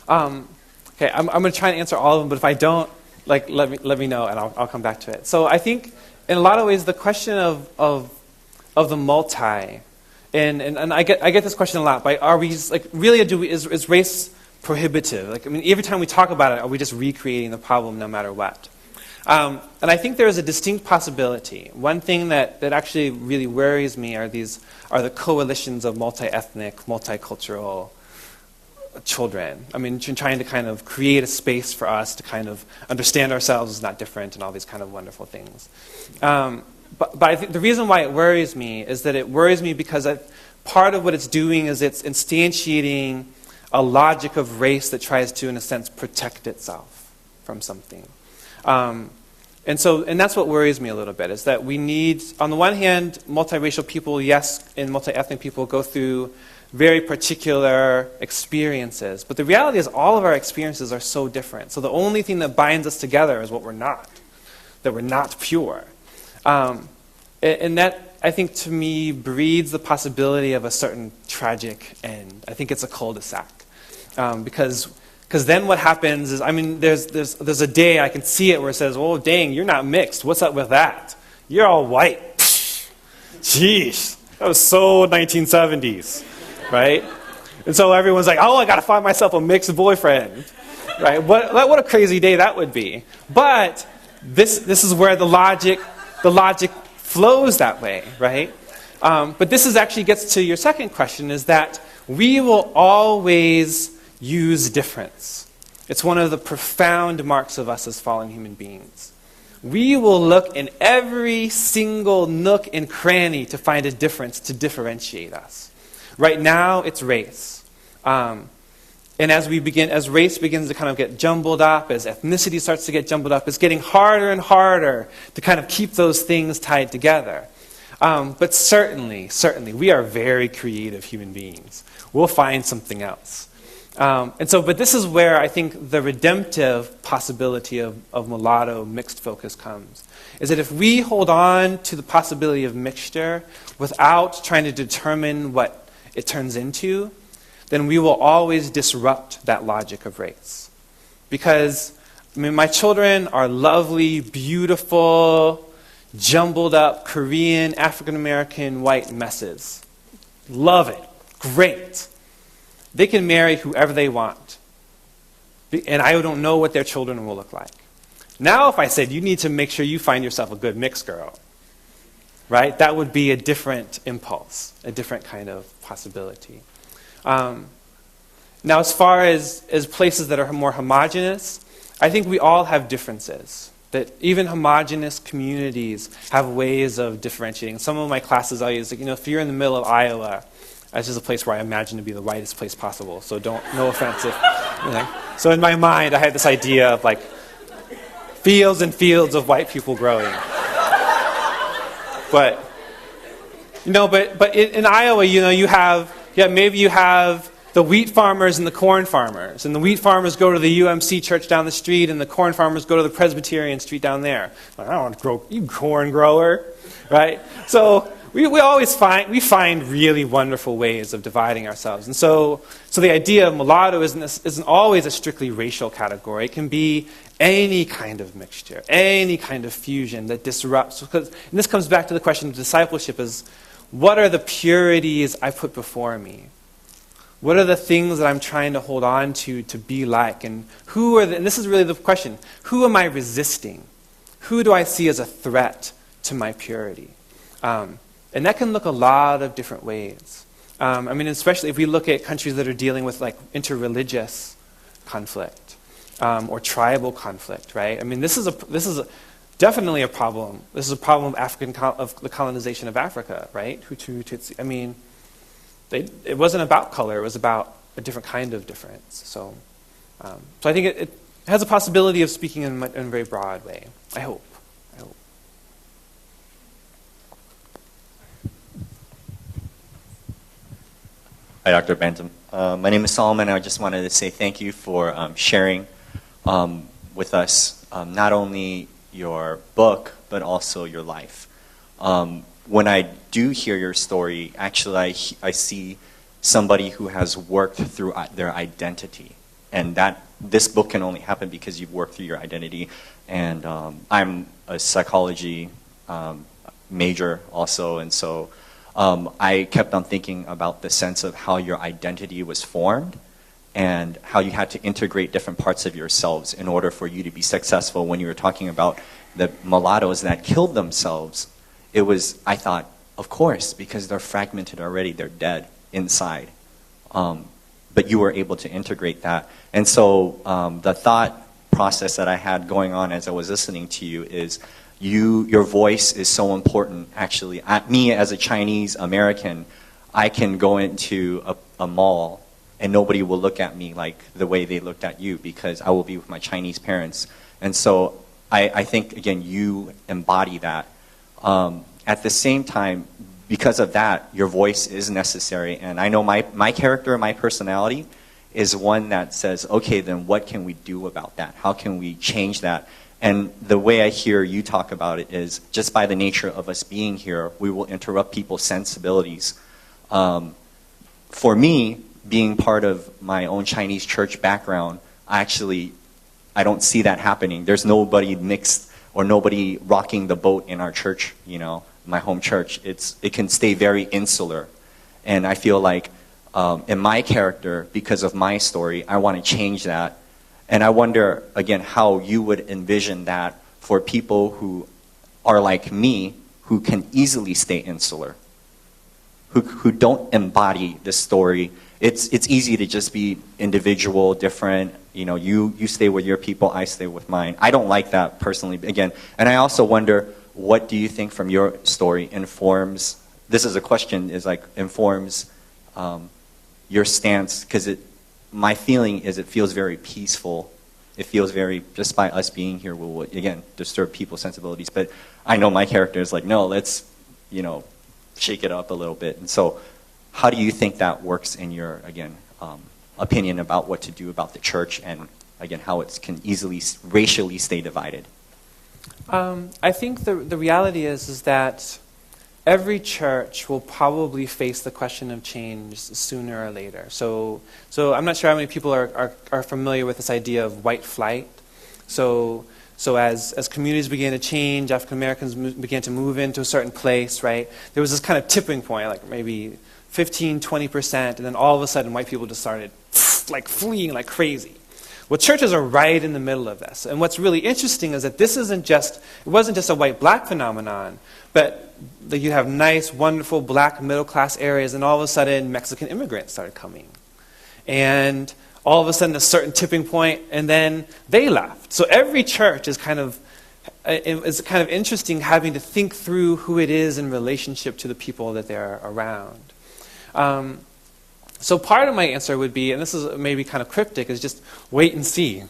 Okay, I'm going to try and answer all of them, but if I don't, let me know, and I'll come back to it. So I think, in a lot of ways, the question of the multi, and I get this question a lot. Are we really is race prohibitive? Every time we talk about it, are we just recreating the problem no matter what? And I think there is a distinct possibility. One thing that actually really worries me are the coalitions of multi-ethnic, multicultural children. Trying to kind of create a space for us to kind of understand ourselves as not different and all these kind of wonderful things. But I think the reason why it worries me is that it worries me because part of what it's doing is it's instantiating a logic of race that tries to, in a sense, protect itself from something. And that's what worries me a little bit, is that we need, on the one hand, multiracial people, yes, and multi-ethnic people go through very particular experiences. But the reality is all of our experiences are so different. So the only thing that binds us together is what we're not, that we're not pure. And that, I think, to me, breeds the possibility of a certain tragic end. I think it's a cul-de-sac. Because then what happens is, there's a day, I can see it, where it says, oh, dang, you're not mixed. What's up with that? You're all white. Jeez, that was so 1970s, right? And so everyone's like, oh, I got to find myself a mixed boyfriend, right? What a crazy day that would be. But this is where the logic flows that way, right? But this actually gets to your second question, is that we will always use difference. It's one of the profound marks of us as fallen human beings. We will look in every single nook and cranny to find a difference to differentiate us. Right now, it's race. And as race begins to kind of get jumbled up, as ethnicity starts to get jumbled up, it's getting harder and harder to kind of keep those things tied together. But certainly, we are very creative human beings. We'll find something else. But this is where I think the redemptive possibility of mulatto mixed focus comes. Is that if we hold on to the possibility of mixture without trying to determine what it turns into, then we will always disrupt that logic of race. Because, my children are lovely, beautiful, jumbled up Korean, African American, white messes. Love it. Great. They can marry whoever they want. And I don't know what their children will look like. Now if I said, you need to make sure you find yourself a good mixed girl, right? That would be a different impulse, a different kind of possibility. Now as far as places that are more homogeneous, I think we all have differences. That even homogeneous communities have ways of differentiating. Some of my classes I use, if you're in the middle of Iowa, this is a place where I imagine to be the whitest place possible, so no offense if, So in my mind, I had this idea of fields and fields of white people growing. But in Iowa, maybe you have the wheat farmers and the corn farmers, and the wheat farmers go to the UMC church down the street, and the corn farmers go to the Presbyterian street down there. I don't want to grow, you corn grower, right? So we always find really wonderful ways of dividing ourselves. And so the idea of mulatto isn't always a strictly racial category. It can be any kind of mixture, any kind of fusion that disrupts. And this comes back to the question of discipleship is, what are the purities I put before me? What are the things that I'm trying to hold on to be like? And and this is really the question, who am I resisting? Who do I see as a threat to my purity? And that can look a lot of different ways. Especially if we look at countries that are dealing with interreligious conflict or tribal conflict, right? This is definitely a problem. This is a problem of the colonization of Africa, right? Hutu, Tutsi. It wasn't about color. It was about a different kind of difference. So I think it has a possibility of speaking in a very broad way. I hope. Hi, Dr. Bantom. My name is Solomon, and I just wanted to say thank you for sharing with us not only your book, but also your life. When I do hear your story, actually I see somebody who has worked through their identity and this book can only happen because you've worked through your identity. And I'm a psychology major also, and so I kept on thinking about the sense of how your identity was formed and how you had to integrate different parts of yourselves in order for you to be successful. When you were talking about the mulattoes that killed themselves, I thought, of course, because they're fragmented already, they're dead inside. But you were able to integrate that. And so the thought process that I had going on as I was listening to you is your voice is so important, actually. Me, as a Chinese American, I can go into a mall and nobody will look at me like the way they looked at you because I will be with my Chinese parents. And so I think, again, you embody that. At the same time, because of that, your voice is necessary. And I know my character, my personality, is one that says, okay, then what can we do about that? How can we change that? And the way I hear you talk about it is just by the nature of us being here, we will interrupt people's sensibilities. For me, being part of my own Chinese church background, I don't see that happening. There's nobody mixed or nobody rocking the boat in our church, my home church. It can stay very insular. And I feel like in my character, because of my story, I want to change that. And I wonder, again, how you would envision that for people who are like me, who can easily stay insular, who don't embody the story. It's easy to just be individual, different. You stay with your people, I stay with mine. I don't like that personally, again. And I also wonder, what do you think from your story informs, this is a question, informs your stance? Because my feeling is it feels very peaceful. It feels very, just by us being here will, again, disturb people's sensibilities. But I know my character is like, no, let's, shake it up a little bit. And so how do you think that works in your, again, opinion about what to do about the church and, again, how it can easily racially stay divided? I think the reality is that every church will probably face the question of change sooner or later. So I'm not sure how many people are familiar with this idea of white flight. So as communities began to change, African Americans began to move into a certain place, right? There was this kind of tipping point, like maybe 15, 20%, and then all of a sudden white people just started like fleeing like crazy. Well, churches are right in the middle of this. And what's really interesting is that it wasn't just a white-black phenomenon, but that you have nice, wonderful black middle-class areas, and all of a sudden Mexican immigrants started coming. And all of a sudden a certain tipping point, and then they left. So every church is kind of interesting having to think through who it is in relationship to the people that they're around. So part of my answer would be, and this is maybe kind of cryptic, is just wait and see.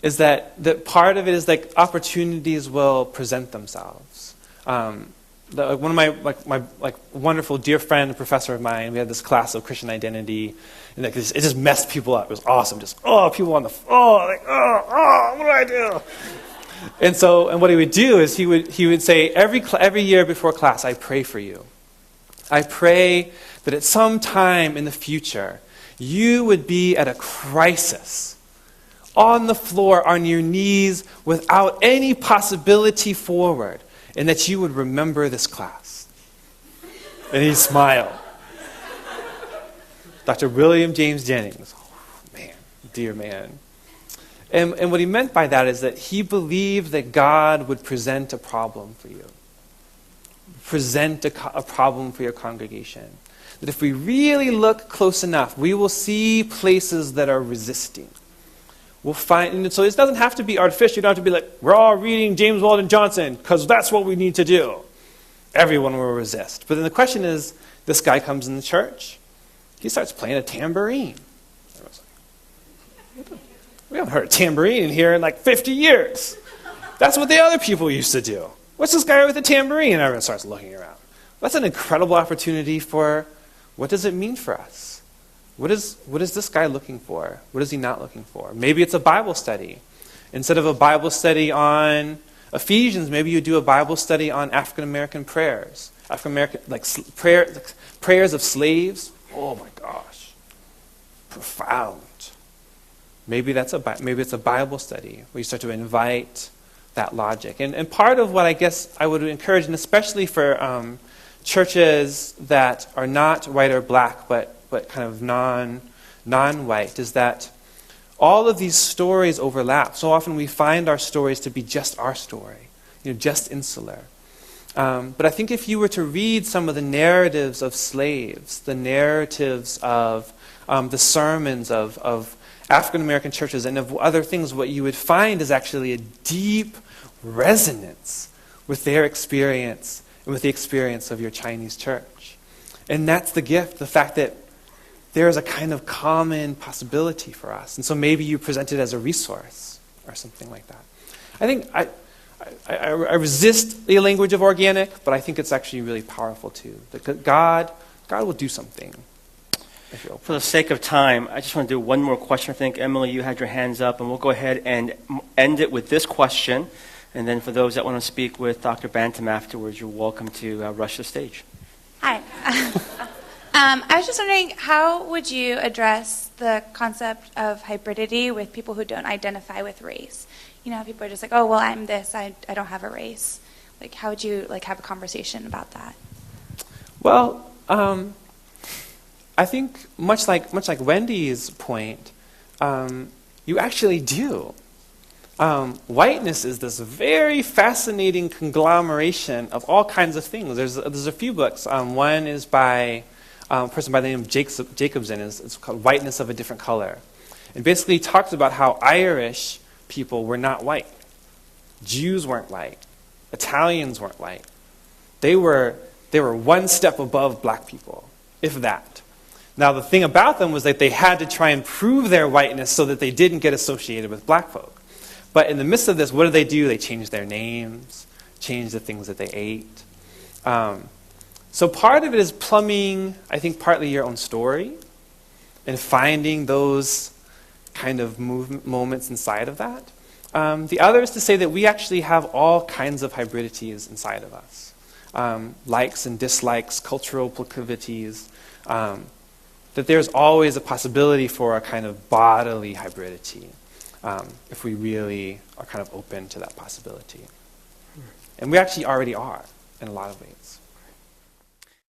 Is that part of it is like opportunities will present themselves. One of my wonderful dear friend, a professor of mine, we had this class of Christian identity, and it just messed people up. It was awesome. Just people on the what do I do? And what he would do is he would say every year before class, I pray for you. I pray that at some time in the future, you would be at a crisis, on the floor, on your knees, without any possibility forward, and that you would remember this class. And he smiled. Dr. William James Jennings, man, dear man. And what he meant by that is that he believed that God would present a problem for you. Present a problem for your congregation. That if we really look close enough, we will see places that are resisting. We'll find, and so it doesn't have to be artificial. You don't have to be like, we're all reading James Weldon Johnson because that's what we need to do. Everyone will resist. But then the question is, this guy comes in the church. He starts playing a tambourine. We haven't heard a tambourine in here in like 50 years. That's what the other people used to do. What's this guy with a tambourine? And everyone starts looking around. That's an incredible opportunity for, what does it mean for us? What is this guy looking for? What is he not looking for? Maybe it's a Bible study. Instead of a Bible study on Ephesians, maybe you do a Bible study on African American prayers. African American, prayers of slaves. Oh my gosh. profound. Maybe it's a Bible study where you start to invite that logic. And part of what I guess I would encourage, and especially for churches that are not white or black, but kind of non-white, is that all of these stories overlap. So often we find our stories to be just our story, just insular. But I think if you were to read some of the narratives of slaves, the narratives of the sermons of African American churches and of other things, what you would find is actually a deep resonance with their experience and with the experience of your Chinese church. And that's the gift, the fact that there is a kind of common possibility for us. And so maybe you present it as a resource or something like that. I think I resist the language of organic, but I think it's actually really powerful too. That God will do something. For the sake of time, I just want to do one more question. I think, Emily, you had your hands up, and we'll go ahead and end it with this question. And then for those that want to speak with Dr. Bantom afterwards, you're welcome to rush the stage. Hi. I was just wondering, how would you address the concept of hybridity with people who don't identify with race? People are just like, oh, well, I'm this, I don't have a race. Like, how would you have a conversation about that? Well, I think much like Wendy's point, you actually do. Whiteness is this very fascinating conglomeration of all kinds of things. There's a few books. One is by a person by the name of Jacobson. It's called Whiteness of a Different Color. And basically he talks about how Irish people were not white. Jews weren't white. Italians weren't white. They were one step above black people, if that. Now the thing about them was that they had to try and prove their whiteness so that they didn't get associated with black folk. But in the midst of this, what do? They changed their names, changed the things that they ate. So part of it is plumbing, I think, partly your own story and finding those kind of moments inside of that. The other is to say that we actually have all kinds of hybridities inside of us. Likes and dislikes, cultural proclivities, that there's always a possibility for a kind of bodily hybridity if we really are kind of open to that possibility. And we actually already are in a lot of ways.